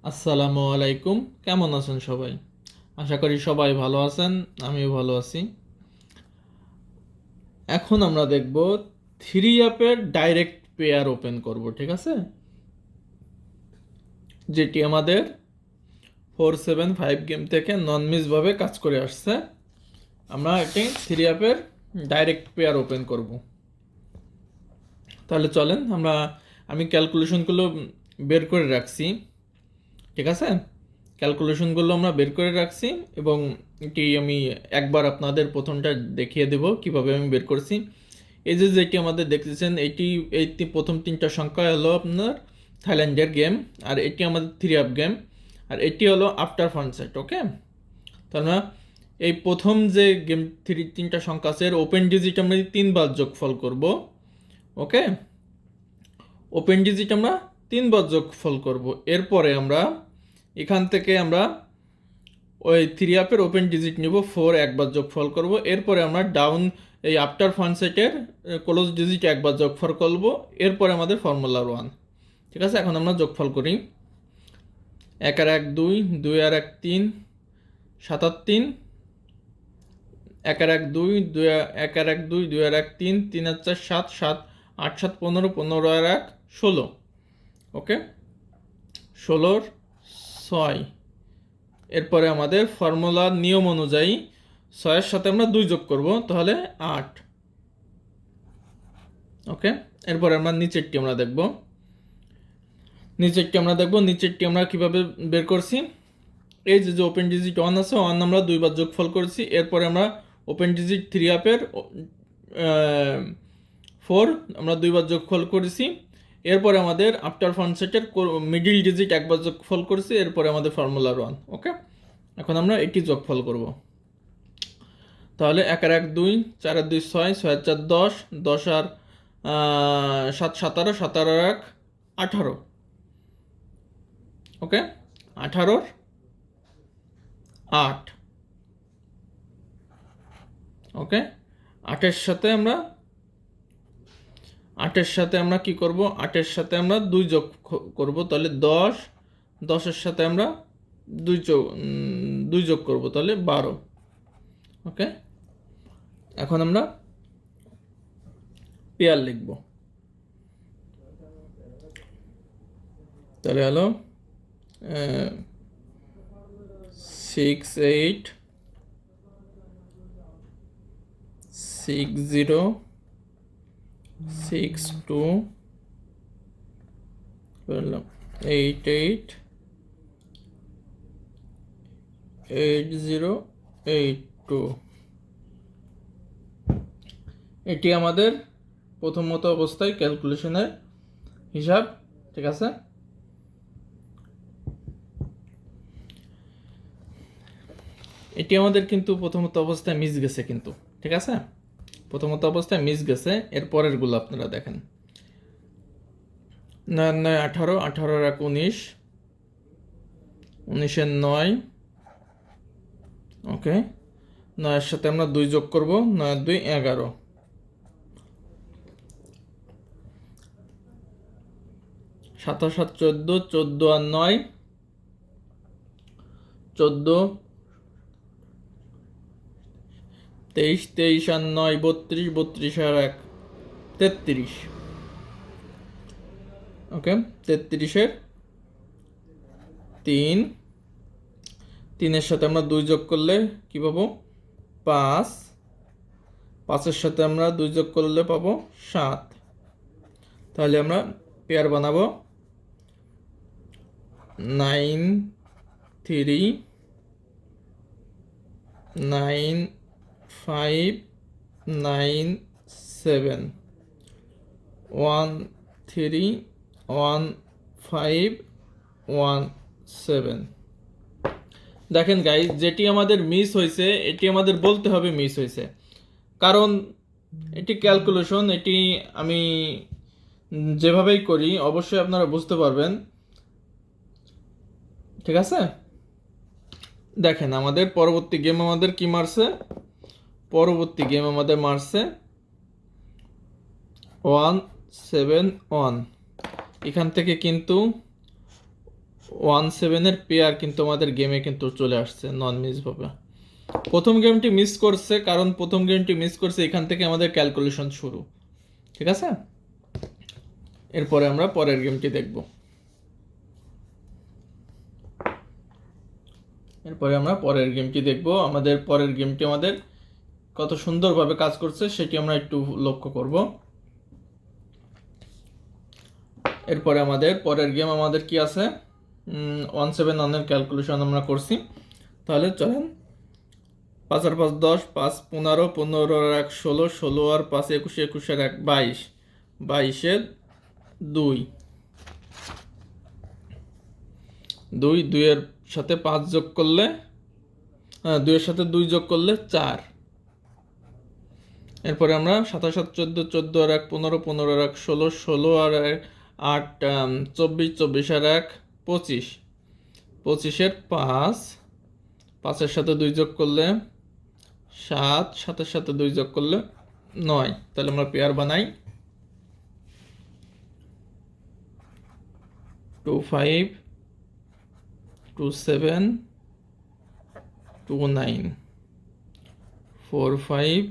আসসালামু আলাইকুম। কেমন আছেন সবাই? আশা করি সবাই ভালো আছেন। আমিও ভালো আছি। এখন আমরা দেখব থ্রি অ্যাপের ডাইরেক্ট পেয়ার ওপেন করব, ঠিক আছে? যেটি আমাদের 475 গেম থেকে নন মিসভাবে কাজ করে আসছে। আমরা এটি থ্রি অ্যাপের ডাইরেক্ট পেয়ার ওপেন করব। তাহলে চলেন আমি ক্যালকুলেশনগুলো বের করে রাখছি, ঠিক আছে? ক্যালকুলেশনগুলো আমরা বের করে রাখছি এবং এটি আমি একবার আপনাদের প্রথমটা দেখিয়ে দেব কিভাবে আমি বের করছি। এই যে যেটি আমাদের দেখতেছেন এই প্রথম তিনটা সংখ্যা হলো আপনার থাইল্যান্ডের গেম, আর এটি আমাদের থ্রি আপ গেম, আর এটি হলো আফটার ফানসেট। ওকে, তাহলে এই প্রথম যে গেম তিনটা সংখ্যা আছে এর ওপেন ডিজিট আমরা 3 বার যোগফল করব। ওকে, ওপেন ডিজিট আমরা 3 বার যোগফল করব। এরপরে আমরা এখান থেকে আমরা ওই থ্রি আপের ওপেন ডিজিট নিব 4, একবার যোগফল করব। এরপরে আমরা ডাউন এই আফটার ফানসেটের ক্লোজ ডিজিট একবার যোগফল করব। এরপরে আমাদের ফর্মুলা 1, ঠিক আছে? এখন আমরা যোগফল করি। 1 আর 1 2, 2 আর 1 3, 7 আর 3, 1 আর 1 2, 1 আর 1 2, 2 আর 1 3, 3 আর 4 7, 7 8 7 15, 15 আর 1 16। ওকে, 16 6। এরপরে আমাদের ফর্মুলার নিয়ম অনুযায়ী 6-এর সাথে আমরা 2 যোগ করব, তাহলে 8। ওকে, এরপরে আমরা নিচেরটি দেখব। নিচেরটি আমরা কিভাবে বের করছি। এই যে ওপেন ডিজিট 1 আছে, 1 আমরা 2 বার যোগফল করেছি। এরপরে আমরা ওপেন ডিজিট 3 আপের 4 আমরা 2 বার যোগফল করেছি। এরপরে আমাদের আফটার ফানসেটের মিডিল ডিজিট একবার যোগফল করেছি। এরপরে আমাদের ফর্মুলা 1। ওকে, এখন আমরা এটি যোগফল করব। তাহলে 1 আর 1 2, 4 আর 2 6, 6 আর 4 10, 10 আর 7 17, 17 আর 1 18। ওকে, 18 8। ওকে, 8-এর সাথে আমরা কি করব? 8-এর সাথে আমরা 2 যোগ করব, তাহলে 10, 10-এর সাথে আমরা 2 যোগ করব, তাহলে 12। ওকে, এখন আমরা পেয়ার লিখব। তাহলে হলো 6 8 6 0 6 2 8 8 8 0 8 2। এটি আমাদের প্রথমত অবস্থায় ক্যালকুলেশনের হিসাব, ঠিক আছে? এটি আমাদের কিন্তু প্রথমত অবস্থায় মিস গেছে, কিন্তু ঠিক আছে, প্রথমত অবস্থায় মিস গেছে। এর পরেরগুলো আপনারা দেখেন। 9 9 18, 18 1 19, 19 9। ওকে, 9-এর সাথে আমরা 2 যোগ করব, 9 2 11। 7 7 14, 14 আর 9 14, 23 23 আর 9 32, 32 আর 1 33। ওকে, 33-এর 3, 3-এর সাথে আমরা 2 যোগ করলে কি পাবো? 5, 5-এর সাথে আমরা 2 যোগ করলে পাবো 7। তাহলে আমরা পেয়ার বানাবো 9 3 9 5 9 7 1 3 1 5 1 7। দেখেন গাইজ, যেটি আমাদের মিস হয়েছে এটি আমাদের বলতে হবে মিস হয়েছে, কারণ এটি ক্যালকুলেশন। এটি আমি যেভাবেই করি অবশ্যই আপনারা বুঝতে পারবেন, ঠিক আছে? দেখেন আমাদের পরবর্তী গেম আমাদের কি মারছে? পরবর্তী গেম আমাদের মারছে 1 7 1। এখান থেকে কিন্তু 17 পেয়ার কিন্তু আমাদের গেমে কিন্তু চলে আসছে নন মিস ভাবে। প্রথম গেমটি মিস করছে, কারণ প্রথম গেমটি মিস করছে এখান থেকে আমাদের ক্যালকুলেশন শুরু। ঠিক আছে, এরপরে আমরা পরের গেমটি দেখব। আমাদের পরের গেমটি আমাদের কত সুন্দরভাবে কাজ করছে সেটি আমরা একটু লক্ষ্য করব। এরপরে আমাদের পরের গেম আমাদের কি আছে, 171 এর ক্যালকুলেশন আমরা করছি। তাহলে চলেন, 5 আর 5 10, 5 15, 15 আর 1 16, 16 আর 5 21, 21 আর 1 22, 22 2, 2 এর সাথে 5 যোগ করলে, 2 এর সাথে 2 যোগ করলে 4। এরপরে আমরা 27 7 14, 14 আর 1 15, 15 আর 1 16, 16 আর 8 24, 24 আর 1 25, 25 এর 5, 5 এর সাথে 2 যোগ করলে 7, 7 এর সাথে 2 যোগ করলে 9। তাহলে আমরা পেয়ার বানাই 2 5 2 7 2 9, 4 5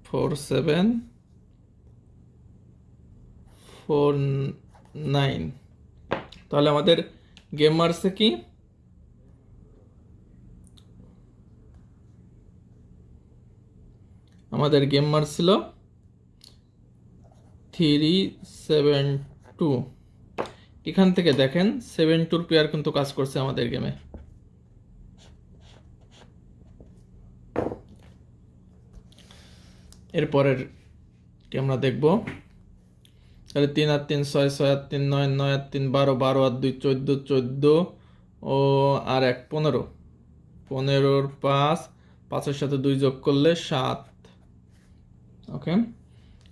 4 7 4 9। তাহলে আমাদের গেম মারছে কি, আমাদের গেম মারছিল 372। এখান থেকে দেখেন 7-2 পেয়ার কিন্তু কাজ করছে আমাদের গেমে। এরপরের আমরা দেখব, তাহলে 3 আর 3 6, 6 আর 3 9, 9 আর 3 12, 12 আর 2 14, 14 ও আর 1 15, 15 আর 5, 5 এর সাথে 2 যোগ করলে 7। ওকে,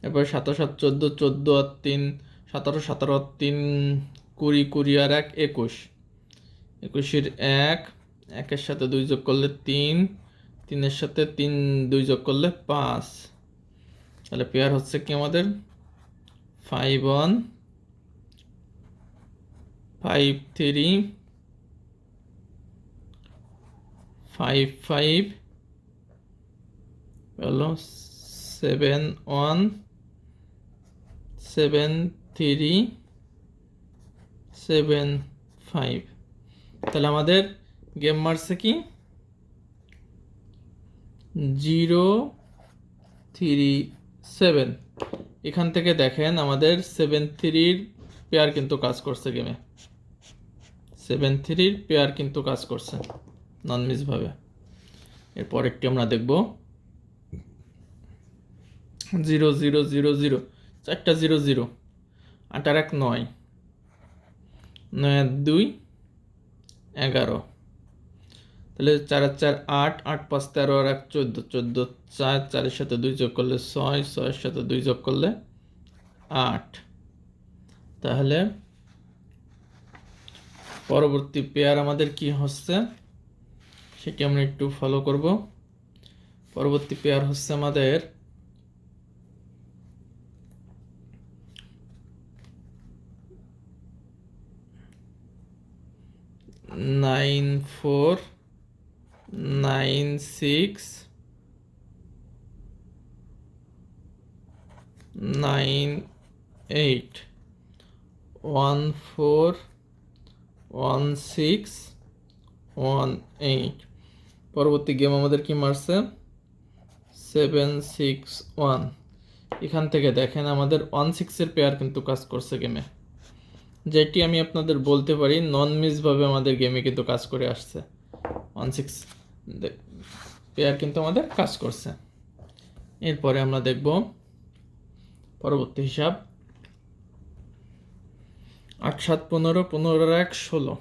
এরপর 7 7 14, 14 আর 3 17, 17 আর 3 20, 20 আর 1 21, 21 এর 1, 1 এর সাথে 2 যোগ করলে 3, 3 এর সাথে 3 2 যোগ করলে 5। তাহলে পেয়ার হচ্ছে কি আমাদের 5 1 5 3 5 5 হলো 7 1 7 3 7 5। তাহলে আমাদের গেম মারছে কি 0 3 7। এখান থেকে দেখেন আমাদের 7-3 পেয়ার কিন্তু কাজ করছে গেমে, 7-3 পেয়ার কিন্তু কাজ করছে নন মিস ভাবে। এরপর একটি আমরা দেখব 0 0 0 0, 4টা 0 0, 8 আর 1 9, 9 আর 2 11। তাহলে 4 আর 4 8, 8 5 13 আর 1 14, 14 4, 4 এর সাথে 2 যোগ করলে 6, 6 এর সাথে 2 যোগ করলে 8। তাহলে পরবর্তী পেয়ার আমাদের কি হচ্ছে সেটি আমরা একটু ফলো করব। পরবর্তী পেয়ার হচ্ছে আমাদের 9 4 9 6 9 8, 1 4 1 6 1 8। পরবর্তী গেম আমাদের কি মারছে 7 6 1। এখান থেকে দেখেন আমাদের 1 6 এর পেয়ার কিন্তু কাজ করছে গেমে, যেটি আমি আপনাদের বলতে পারি নন মিস ভাবে আমাদের গেমে কিন্তু কাজ করে আসছে। 1 6 পেয়ার কিন্তু আমাদের কাজ করছে। এরপরে আমরা দেখব পরবর্তী হিসাব 8 7 15, 15 আর 1 16,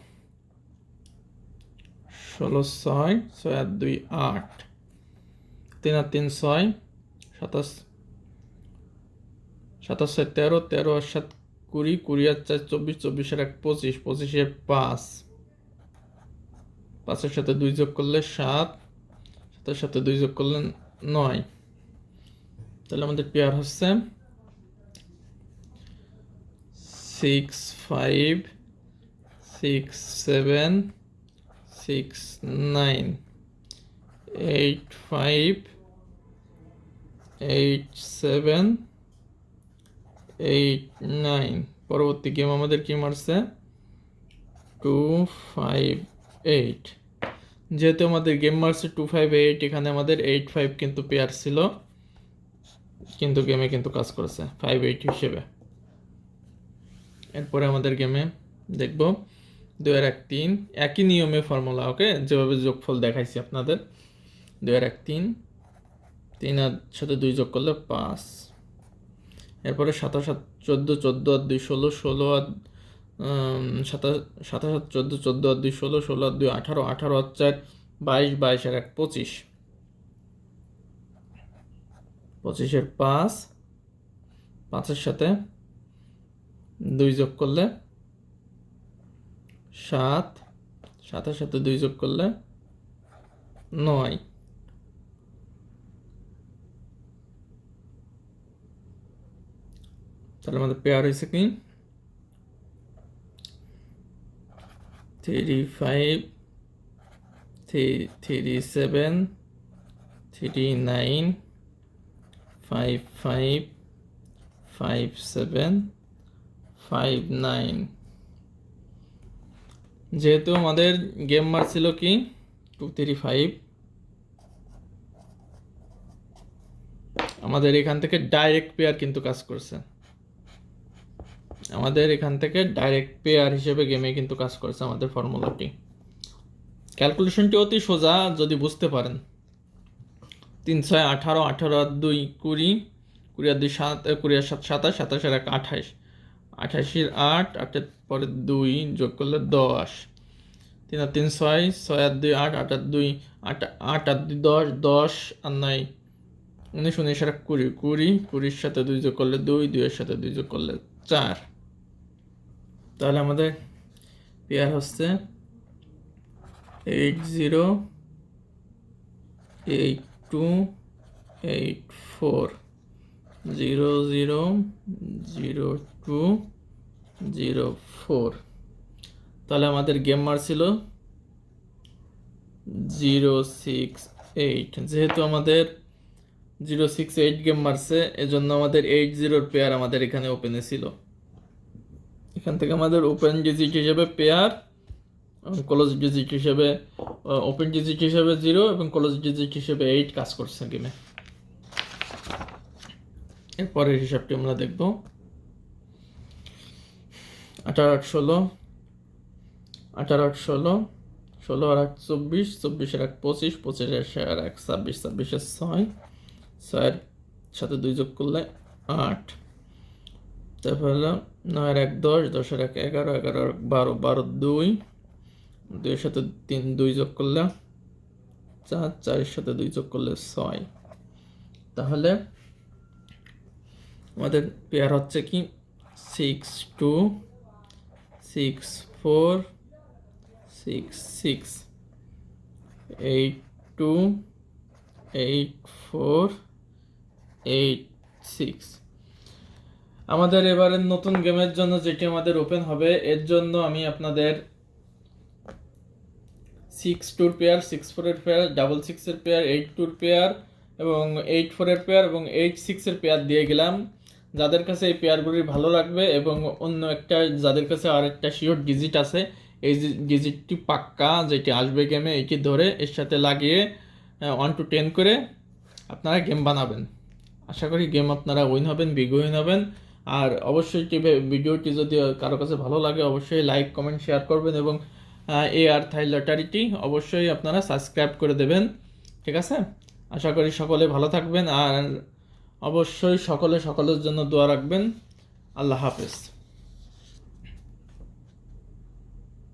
16 6, 6 আর 2 8, 3 আর 3 6, 27, 27 13, 13 আর 7 20, 20 আর 4 24, 24 আর 1 25, 25 এর 5, 5 এর সাথে 2 যোগ করলে 7, 7 এর সাথে 2 যোগ করলে 9। তাহলে আমাদের পেয়ার হচ্ছে 6 5 6 7 6 9 8 5 8 7 8 9। পরবর্তী গেম আমাদের কি মারছে 2 5 8। যেহেতু আমাদের গেম মারছে 2 5 8, এখানে আমাদের 8 5 কিন্তু পেয়ার ছিল, কিন্তু গেমে কিন্তু কাজ করেছে 5 8 হিসেবে। এরপরে আমাদের গেমে দেখব 2 আর 1 3, একই নিয়মে ফর্মুলা, ওকে, যেভাবে যোগফল দেখাইছি আপনাদের। 2 আর 1 3, 3 আর সাথে 2 যোগ করলে 5। এরপরে 7 7 14 14 আর 2 16, 16 আর 7 7 14 14 আর 2 16, 16 আর 2 18, 18 আর 4 22, 22 আর 1 25, 25 এর 5, 5 এর সাথে 2 যোগ করলে 7, 7 এর সাথে 2 যোগ করলে 9। তাহলে আমাদের পেয়ার হয়েছে কি 3 5 3 7 3 9 5 5 5 7 5 9। যেহেতু আমাদের গেম মার ছিল কি 2 3 5, আমাদের এখান থেকে ডাইরেক্ট পেয়ার কিন্তু কাজ করছে, আমাদের এখান থেকে ডাইরেক্ট পেয়ার হিসেবে গেমে কিন্তু কাজ করছে আমাদের ফর্মুলাটি। ক্যালকুলেশনটি অতি সোজা যদি বুঝতে পারেন। 3 6 18, 18 আর 2 20, 20 আর 2 7, 20 আর 7 27, 27 আর 1 28, 28 এর 8, 8 এর পরে 2 যোগ করলে 10, 3 আর 3 6, 6 আর 2 8, 8 আর 2 8, 8 আর 2 10, 10 আর 9 19, 19 আর 20, 20, 20 এর সাথে 2 যোগ করলে 2, 2 এর সাথে 2 যোগ করলে 4। তাহলে আমাদের পেয়ার হচ্ছে 8 0 8 2 8 4 0 0 0 2 0 4। তাহলে আমাদের গেম মার ছিল 0 6 8। যেহেতু আমাদের 0 6 8 গেম মারছে, এজন্য আমাদের 8 0 পেয়ার আমাদের এখানে ওপেনে ছিল। এখান থেকে আমাদের ওপেন ডিজিট হিসেবে পেয়ার, ক্লোজ ডিজিট হিসেবে ওপেন ডিজিট হিসেবে 0 এবং ক্লোজ ডিজিট হিসেবে 8 কাজ করছে গেমে। এরপরের হিসাবটি আমরা দেখব 18 8 16, 18 8 16, 16 আর 8 24, 24 আর 1 25, 25 আর 1 26, 26 আর 6, 6 এর সাথে 2 যোগ করলে 8। তারপর হলো 9 আর 1 10, 10 আর 1 11, 11 আর 12, 12 2, 2 এর সাথে 2 যোগ করলে 4, 4 এর সাথে 2 যোগ করলে 6। তাহলে আমাদের পেয়ার হচ্ছে কি 6 2 6 4 6 6 8 2 8 4 8 6। আমাদের এবারের নতুন গেমের জন্য যেটি আমাদের ওপেন হবে, এর জন্য আমি আপনাদের 6 2 পেয়ার, 6 4 এর পেয়ার, 6 6 এর পেয়ার, 8 2 পেয়ার এবং 8 4 এর পেয়ার এবং 8 6 এর পেয়ার দিয়ে গেলাম। যাদের কাছে এই পেয়ারগুলি ভালো লাগবে এবং অন্য একটা যাদের কাছে আরেকটা শিওর ডিজিট আছে, এই ডিজিটটি পাক্কা যেটি আসবে গেমে, এটি ধরে এর সাথে লাগিয়ে 1 to 10 করে আপনারা গেম বানাবেন। আশা করি গেম আপনারা উইন হবেন, বিগ উইন হবেন। আর অবশ্যই ভিডিওটি যদি কারো কাছে ভালো লাগে অবশ্যই লাইক কমেন্ট শেয়ার করবেন এবং AR থাই লটারিটি অবশ্যই আপনারা সাবস্ক্রাইব করে দেবেন, ঠিক আছে? আশা করি সকলে ভালো থাকবেন আর অবশ্যই সকলের জন্য দোয়া রাখবেন। আল্লাহ হাফেজ।